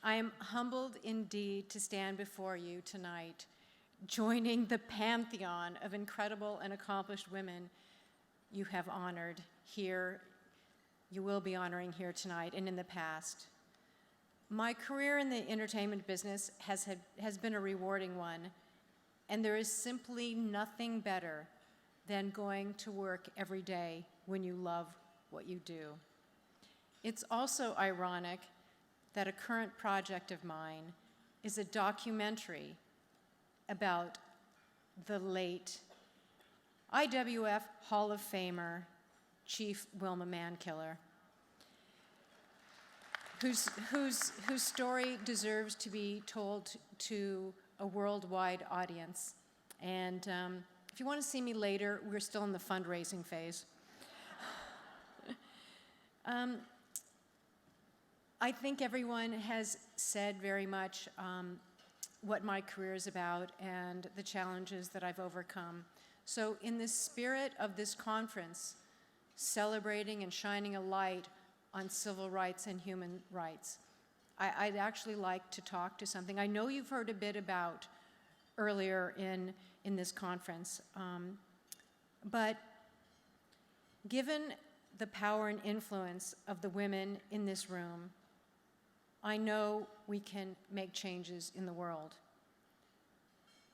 I am humbled indeed to stand before you tonight, joining the pantheon of incredible and accomplished women you have honored here, you will be honoring here tonight and in the past. My career in the entertainment business has been a rewarding one, and there is simply nothing better than going to work every day when you love what you do. It's also ironic that a current project of mine is a documentary about the late IWF Hall of Famer, Chief Wilma Mankiller, whose story deserves to be told to a worldwide audience. And if you want to see me later, we're still in the fundraising phase. I think everyone has said very much what my career is about and the challenges that I've overcome. So in the spirit of this conference, celebrating and shining a light on civil rights and human rights, I'd actually like to talk to something I know you've heard a bit about earlier in this conference. But given the power and influence of the women in this room, I know we can make changes in the world.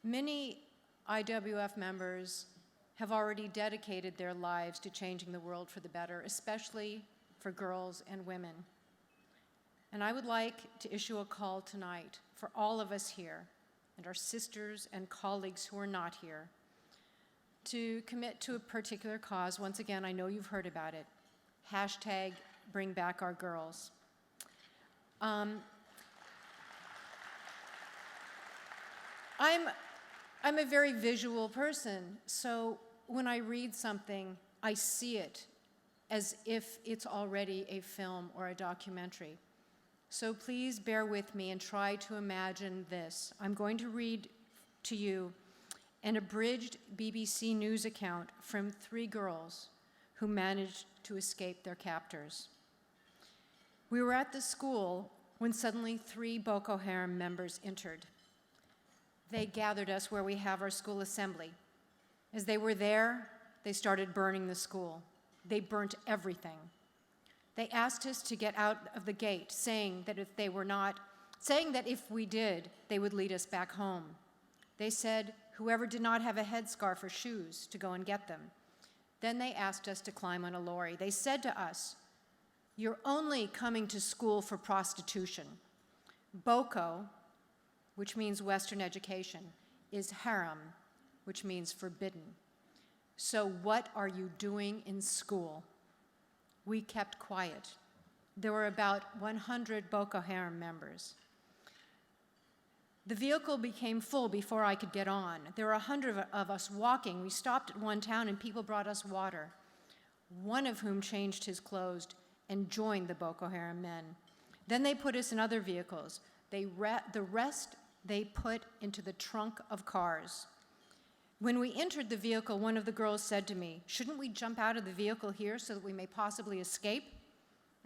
Many IWF members have already dedicated their lives to changing the world for the better, especially for girls and women. And I would like to issue a call tonight for all of us here and our sisters and colleagues who are not here to commit to a particular cause. Once again, I know you've heard about it. Hashtag Bring Back Our Girls. I'm a very visual person, so when I read something, I see it as if it's already a film or a documentary. So please bear with me and try to imagine this. I'm going to read to you an abridged BBC News account from 3 girls who managed to escape their captors. We were at the school when suddenly 3 Boko Haram members entered. They gathered us where we have our school assembly. As they were there, they started burning the school. They burnt everything. They asked us to get out of the gate, saying that if we did, they would lead us back home. They said whoever did not have a headscarf or shoes to go and get them. Then they asked us to climb on a lorry. They said to us, "You're only coming to school for prostitution." Boko, which means Western education, is haram, which means forbidden. So what are you doing in school? We kept quiet. There were about 100 Boko Haram members. The vehicle became full before I could get on. There were 100 of us walking. We stopped at one town and people brought us water, one of whom changed his clothes and joined the Boko Haram men. Then they put us in other vehicles. The rest they put into the trunk of cars. When we entered the vehicle, one of the girls said to me, "Shouldn't we jump out of the vehicle here so that we may possibly escape?"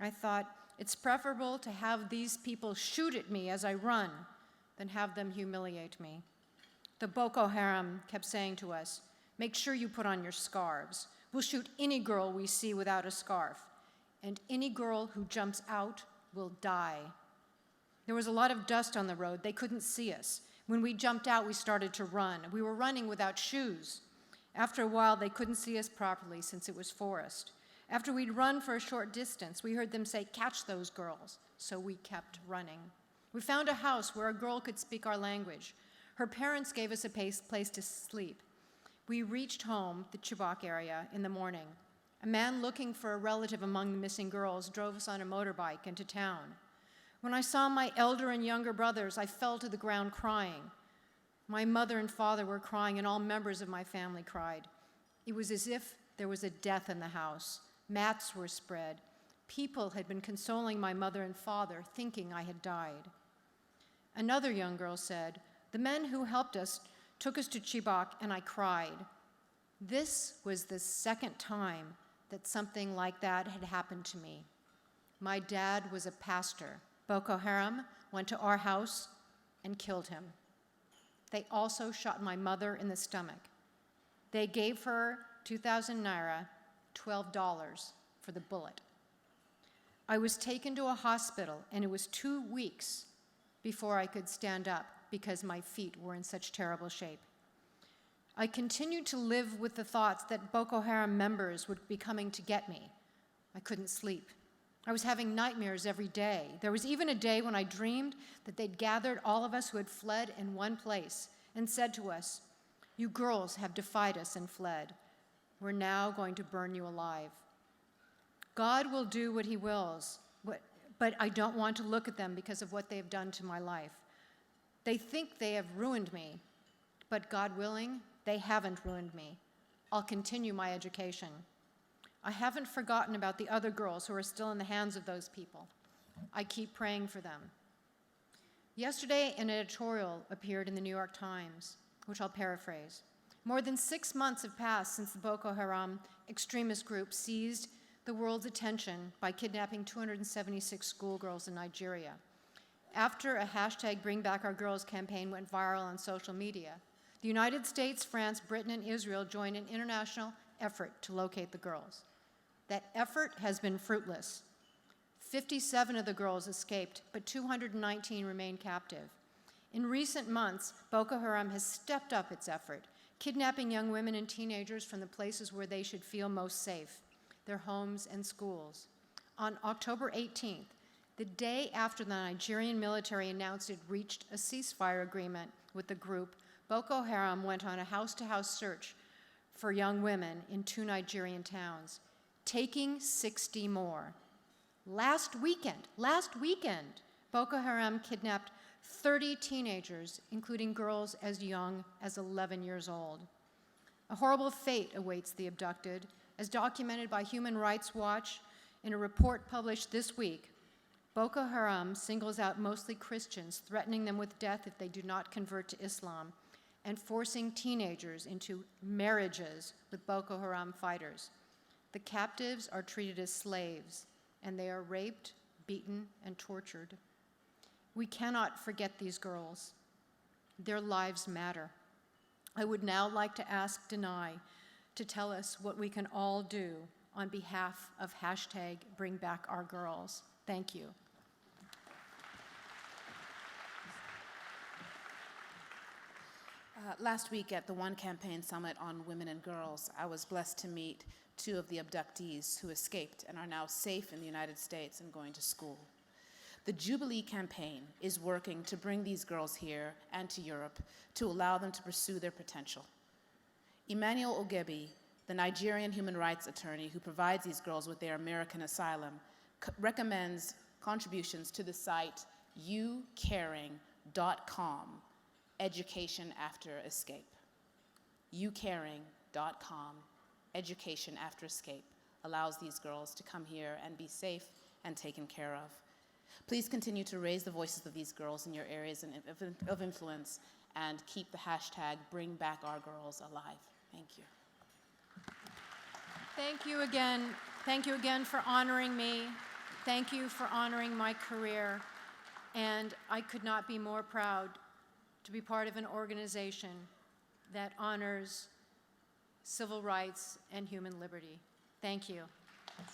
I thought, it's preferable to have these people shoot at me as I run than have them humiliate me. The Boko Haram kept saying to us, "Make sure you put on your scarves. We'll shoot any girl we see without a scarf, and any girl who jumps out will die." There was a lot of dust on the road. They couldn't see us. When we jumped out, we started to run. We were running without shoes. After a while, they couldn't see us properly since it was forest. After we'd run for a short distance, we heard them say, "Catch those girls." So we kept running. We found a house where a girl could speak our language. Her parents gave us a place to sleep. We reached home, the Chibok area, in the morning. A man looking for a relative among the missing girls drove us on a motorbike into town. When I saw my elder and younger brothers, I fell to the ground crying. My mother and father were crying, and all members of my family cried. It was as if there was a death in the house. Mats were spread. People had been consoling my mother and father, thinking I had died. Another young girl said, "The men who helped us took us to Chibok, and I cried." This was the second time that something like that had happened to me. My dad was a pastor. Boko Haram went to our house and killed him. They also shot my mother in the stomach. They gave her 2,000 naira, $12 for the bullet. I was taken to a hospital, and it was 2 weeks before I could stand up because my feet were in such terrible shape. I continued to live with the thoughts that Boko Haram members would be coming to get me. I couldn't sleep. I was having nightmares every day. There was even a day when I dreamed that they'd gathered all of us who had fled in one place and said to us, "You girls have defied us and fled. We're now going to burn you alive." God will do what he wills, but I don't want to look at them because of what they have done to my life. They think they have ruined me, but God willing, they haven't ruined me. I'll continue my education. I haven't forgotten about the other girls who are still in the hands of those people. I keep praying for them. Yesterday, an editorial appeared in the New York Times, which I'll paraphrase. More than 6 months have passed since the Boko Haram extremist group seized the world's attention by kidnapping 276 schoolgirls in Nigeria. After a hashtag Bring Back Our Girls campaign went viral on social media, the United States, France, Britain, and Israel joined an international effort to locate the girls. That effort has been fruitless. 57 of the girls escaped, but 219 remain captive. In recent months, Boko Haram has stepped up its effort, kidnapping young women and teenagers from the places where they should feel most safe, their homes and schools. On October 18th, the day after the Nigerian military announced it reached a ceasefire agreement with the group, Boko Haram went on a house-to-house search for young women in 2 Nigerian towns, taking 60 more. Last weekend, Boko Haram kidnapped 30 teenagers, including girls as young as 11 years old. A horrible fate awaits the abducted, as documented by Human Rights Watch in a report published this week. Boko Haram singles out mostly Christians, threatening them with death if they do not convert to Islam, and forcing teenagers into marriages with Boko Haram fighters. The captives are treated as slaves, and they are raped, beaten, and tortured. We cannot forget these girls. Their lives matter. I would now like to ask Denai to tell us what we can all do on behalf of hashtag Bring Back Our Girls. Thank you. Last week at the One Campaign Summit on Women and Girls, I was blessed to meet 2 of the abductees who escaped and are now safe in the United States and going to school. The Jubilee campaign is working to bring these girls here and to Europe to allow them to pursue their potential. Emmanuel Ogebi, the Nigerian human rights attorney who provides these girls with their American asylum, recommends contributions to the site youcaring.com, Education After Escape. youcaring.com, Education After Escape, allows these girls to come here and be safe and taken care of. Please continue to raise the voices of these girls in your areas of influence and keep the hashtag Bring Back Our Girls alive. Thank you. Thank you again. Thank you again for honoring me. Thank you for honoring my career. And I could not be more proud to be part of an organization that honors civil rights and human liberty. Thank you.